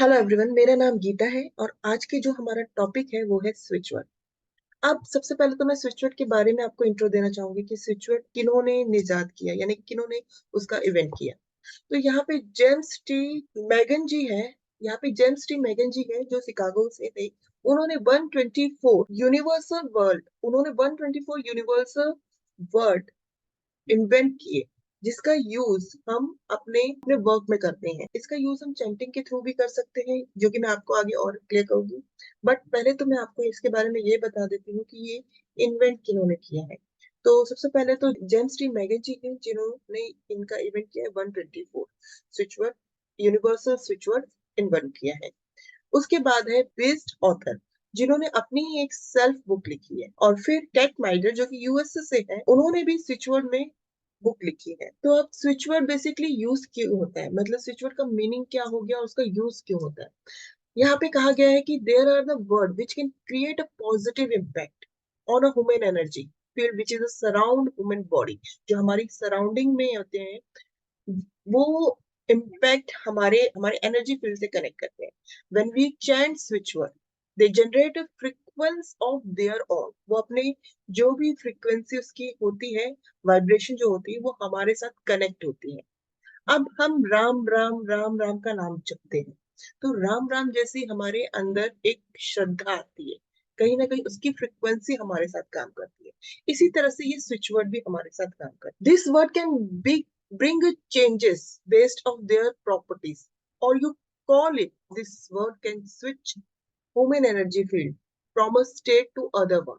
Hello everyone, मेरा नाम गीता है और आज के जो हमारा टॉपिक है वो है स्विच वर्ड। अब सबसे पहले तो मैं स्विच वर्ड के बारे में आपको इंट्रो देना चाहूंगी कि स्विच वर्ड किन्होंने निजात किया, यानी कि किन्होंने उसका इवेंट किया। तो यहाँ पे जेम्स टी मैगन जी है। यहाँ पे जेम्स टी मैगन जी है जो शिकागो से थे। उन्होंने 124 यूनिवर्सल वर्ड उन्होंने 124 यूनिवर्सल वर्ड इन्वेंट किए, जिसका यूज हम अपने अपने वर्क में करते हैं। इसका यूज हम चैंटिंग के थ्रू भी कर सकते हैं, जो कि मैं आपको आगे और क्लियर करूंगी। बट पहले तो मैं आपको इसके बारे में ये बता देती हूँ कि ये इन्वेंट किन्होंने किया है। तो सबसे पहले तो जेम्स टी मैगन जी हैं, जिन्होंने इनका इवेंट किया है 124 स्विचवर्ड यूनिवर्सल स्विचवर्ड इन्वेंट किया है। उसके बाद है बेस्ड ऑथर, जिन्होंने अपनी ही एक सेल्फ बुक लिखी है। और फिर टेट माइडर जो कि यूएस से है, उन्होंने भी स्विचवर्ड में बुक लिखी है। तो अब स्विचवर्ड बेसिकली यूज क्यों होता है, मतलब स्विचवर्ड का मीनिंग क्या हो गया और उसका यूज क्यों होता है। यहाँ पे कहा गया है कि there are the word which can create a positive impact on a human energy field which is a surround human body. जो हमारी सराउंडिंग में होते हैं, वो इम्पैक्ट हमारे हमारे एनर्जी फील्ड से कनेक्ट करते हैं। When we chant switch word, they generate a frequency of their own. वो अपने जो भी फ्रीक्वेंसी उसकी होती है, वाइब्रेशन जो होती है, वो हमारे साथ कनेक्ट होती है। अब हम राम राम राम राम का नाम जपते हैं, तो राम राम जैसी हमारे अंदर एक श्रद्धा आती है। कहीं ना कहीं उसकी फ्रिक्वेंसी हमारे साथ काम करती है। इसी तरह से ये स्विच वर्ड भी हमारे साथ काम करता है। This word can be bring changes based of their properties, और you call it, this word can switch human energy field from a state to other one,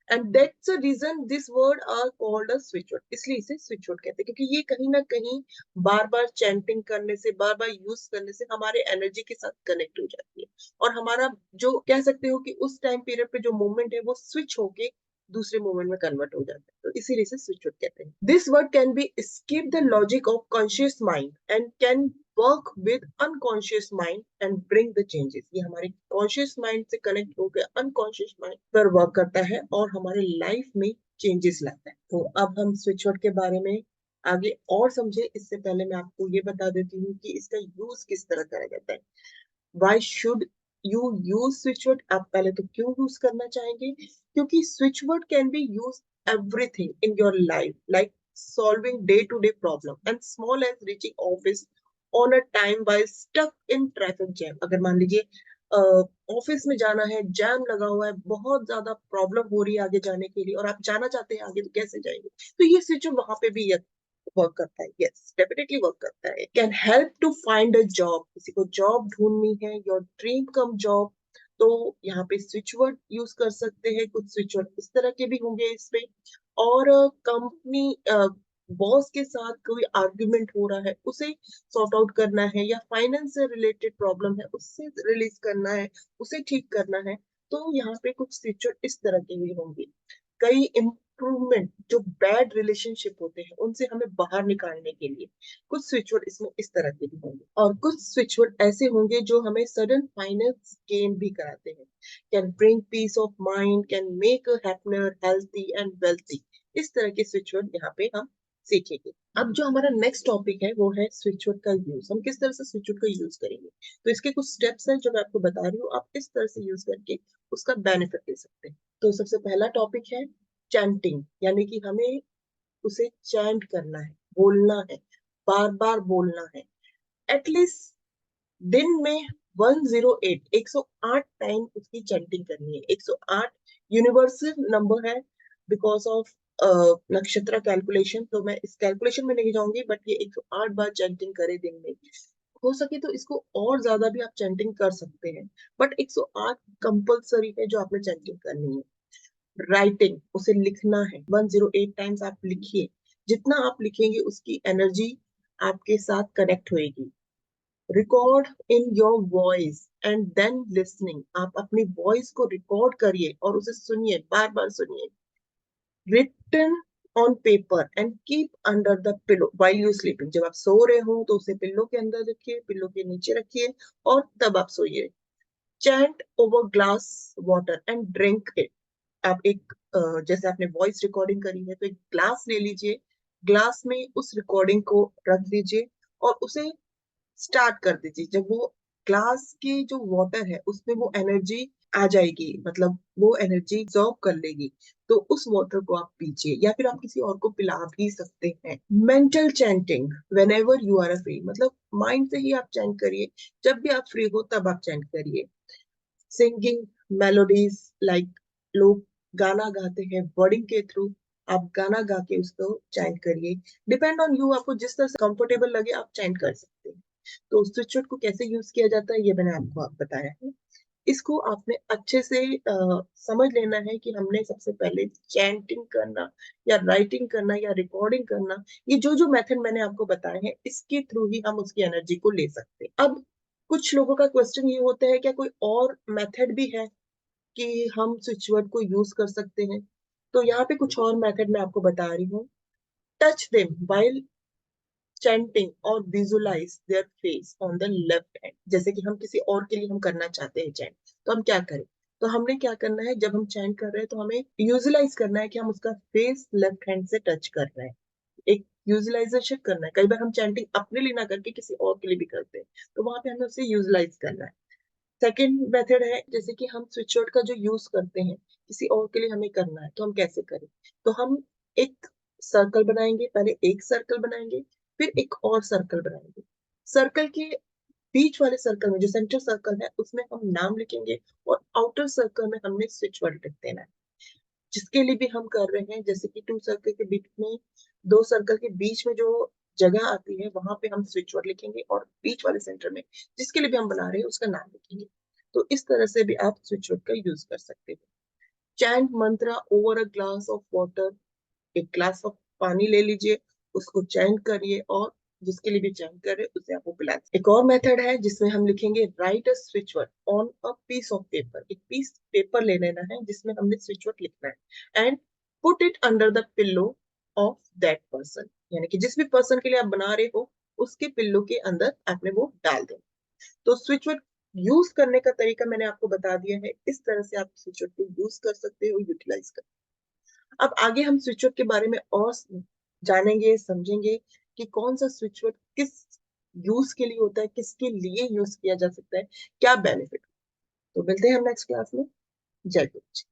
and that's a reason this word are called a switch word. इसलिए इसे switch word कहते हैं, क्योंकि ये कहीं ना कहीं बार बार चैंटिंग करने से, बार बार यूज करने से हमारे एनर्जी के साथ कनेक्ट हो जाती है। और हमारा जो कह सकते हो कि उस टाइम पीरियड पे जो मूवमेंट है वो स्विच होके दूसरे मूवमेंट में कन्वर्ट हो जाता है। तो इसीलिए इसे स्विच वर्ड कहते हैं। This word can B skip the logic of conscious mind and can work with unconscious mind and bring the changes. ये हमारे कॉन्शियस माइंड से कनेक्ट होकर अनकॉन्शियस माइंड पर वर्क करता है और हमारे लाइफ में चेंजेस लाता है। तो अब हम स्विच वर्ड के बारे में आगे और समझे, इससे पहले मैं आपको ये बता देती हूँ कि इसका यूज किस तरह करा जाता है। Why should you use switch word? आप पहले तो क्यों यूज करना चाहेंगे? क्योंकि switch word can B use everything in your life, like solving day-to-day problem and small as reaching office on a time while stuck in traffic jam। अगर मान लीजिए ऑफिस में जाना है, जैम लगा हुआ है, बहुत ज्यादा प्रॉब्लम हो रही है आगे जाने के लिए, और आप जाना चाहते हैं आगे, तो कैसे जाएंगे? तो ये स्विच वहां पे भी वर्क करता है। यस, डेफिनेटली वर्क करता है। Can help to find a job, किसी को जॉब ढूंढनी है, योर ड्रीम कम जॉब, तो यहाँ पे स्विच वर्ड यूज कर सकते हैं। कुछ स्विच वर्ड इस तरह के भी होंगे इसमें। और कंपनी बॉस के साथ कोई आर्ग्यूमेंट हो रहा है, उसे सॉर्ट आउट करना है, या फाइनेंस से रिलेटेड प्रॉब्लम है, उससे रिलीज करना है, उसे ठीक करना है, तो यहाँ पे कुछ स्विच वर्ड इस तरह के भी होंगे। कई इम्प्रूवमेंट, जो बैड रिलेशनशिप होते हैं उनसे हमें बाहर निकालने के लिए कुछ स्विच वर्ड इसमें इस तरह के भी होंगे। और कुछ स्विच वर्ड ऐसे होंगे जो हमें सडन फाइनेंस गेन भी कराते हैं। Can bring peace of mind, can make a happier, healthy and wealthy. इस तरह के स्विच वर्ड यहाँ पे हम सीखेंगे। अब जो हमारा नेक्स्ट टॉपिक है वो है स्विच वर्ड का यूज। हम किस तरह से स्विच वर्ड का यूज करेंगे, तो इसके कुछ स्टेप्स हैं जो मैं आपको बता रही हूँ। आप इस तरह से यूज करके उसका बेनिफिट ले सकते हैं। तो सबसे पहला टॉपिक है चैंटिंग, यानी कि हमें उसे चैंट करना है, बोलना है, बार बार बोलना है। एटलीस्ट दिन में 108 108 टाइम उसकी चैंटिंग करनी है। 108 यूनिवर्सल नंबर है बिकॉज ऑफ नक्षत्र कैलकुलेशन। तो मैं इस कैलकुलेशन में नहीं जाऊंगी, बट ये 108 बार चैंटिंग करे दिन में। हो सके तो इसको और ज्यादा भी आप चैंटिंग कर सकते हैं, बट 108 कंपल्सरी है जो आपने चैंटिंग करनी है। राइटिंग, उसे लिखना है, 108 टाइम्स आप लिखिए। जितना आप लिखेंगे उसकी एनर्जी आपके साथ कनेक्ट होएगी। Record in your voice and then listening, आप अपनी वॉइस को रिकॉर्ड करिए और उसे सुनिए, बार बार सुनिए। Written on paper and keep under the pillow while you sleeping, जब आप सो रहे हो तो उसे पिल्लो के अंदर रखिए, पिल्लो के नीचे रखिए, और तब आप सोइए। Chant over glass water and drink it. आप एक जैसे आपने वॉइस रिकॉर्डिंग करी है, तो एक ग्लास ले लीजिए, ग्लास में उस रिकॉर्डिंग को रख दीजिए और उसे स्टार्ट कर दीजिए। जब वो ग्लास की जो वाटर है उसमें वो एनर्जी आ जाएगी, मतलब वो एनर्जी एब्जॉर्ब कर लेगी। तो उस वाटर को आप पीजिए या फिर आप किसी और को पिला भी सकते हैं। Mental chanting whenever you are free, मतलब माइंड से ही आप चैंट करिए, जब भी आप फ्री हो तब आप चैंट करिए। सिंगिंग मेलोडीज, लाइक लोग गाना गाते हैं वर्डिंग के थ्रू, आप गाना गा के उसको चैंट करिए। डिपेंड ऑन यू, आपको जिस तरह से कंफर्टेबल लगे आप चैंट कर सकते हैं। तो स्विच वर्ड को कैसे यूज किया जाता है ये मैंने आपको बताया है। इसको आपने अच्छे से समझ लेना है कि हमने सबसे पहले चैंटिंग करना या राइटिंग करना या रिकॉर्डिंग करना, ये जो जो मेथड मैंने आपको बताए हैं इसके थ्रू ही हम उसकी एनर्जी को ले सकते हैं। अब कुछ लोगों का क्वेश्चन ये होता है क्या कोई और मेथड भी है कि हम स्विच वर्ड को यूज कर सकते हैं? तो यहाँ पे कुछ और मेथड मैं आपको बता रही हूँ। टच देम while chanting और visualise their face on the left hand. जैसे कि हम किसी और के लिए हम करना चाहते हैं चैंट, तो हम क्या करें? तो हमने क्या करना है, जब हम चैंट कर रहे हैं तो हमें विजुलाइज करना है कि हम उसका फेस लेफ्ट हैंड से टच कर रहे हैं। एक यूजलाइजेशन करना है। कई बार हम चैंटिंग अपने लिए ना करके किसी और के लिए भी करते हैं, तो वहां पे हमें उसे यूजलाइज करना है। सेकेंड मेथड है, जैसे कि हम स्विच वर्ड का जो यूज करते हैं किसी और के लिए हमें करना है, तो हम कैसे करें? तो हम एक सर्कल बनाएंगे, पहले एक सर्कल बनाएंगे, फिर एक और सर्कल बनाएंगे। सर्कल के बीच वाले सर्कल में, जो सेंटर सर्कल है, उसमें हम नाम लिखेंगे और आउटर सर्कल में हमने स्विच वर्ड लिख देना है। जिसके लिए भी हम कर रहे हैं, जैसे कि टू सर्कल के बीच में, दो सर्कल के बीच में जो जगह आती है वहां पे हम स्विच वर्ड लिखेंगे और बीच वाले सेंटर में जिसके लिए भी हम बना रहे हैं उसका नाम लिखेंगे। तो इस तरह से भी आप स्विच वर्ड का यूज कर सकते हो। Chant Mantra over a glass of water, एक ग्लास ऑफ पानी ले लीजिए, उसको चैंट करिए और जिसके लिए भी चैंट करे उसे आप वो पिला। एक और मेथड है जिसमें हम लिखेंगे write a switch word on a piece of paper. एक पीस पेपर ले लेना है जिसमें हमने स्विच वर्ड लिखना है and put it under the pillow of that person, यानी कि जिस भी पर्सन के लिए आप बना रहे हो उसके पिल्लो के अंदर आपने वो डाल देना। तो स्विच वर्ड यूज करने का तरीका मैंने आपको बता दिया है, इस तरह से आप स्विच वर्ड को यूज कर सकते हो, यूटिलाइज कर। अब आगे हम स्विच वर्ड के बारे में और जानेंगे, समझेंगे कि कौन सा स्विच वर्ड किस यूज के लिए होता है, किसके लिए यूज किया जा सकता है, क्या बेनिफिट। तो मिलते हैं हम नेक्स्ट क्लास में। जय गुरु जी।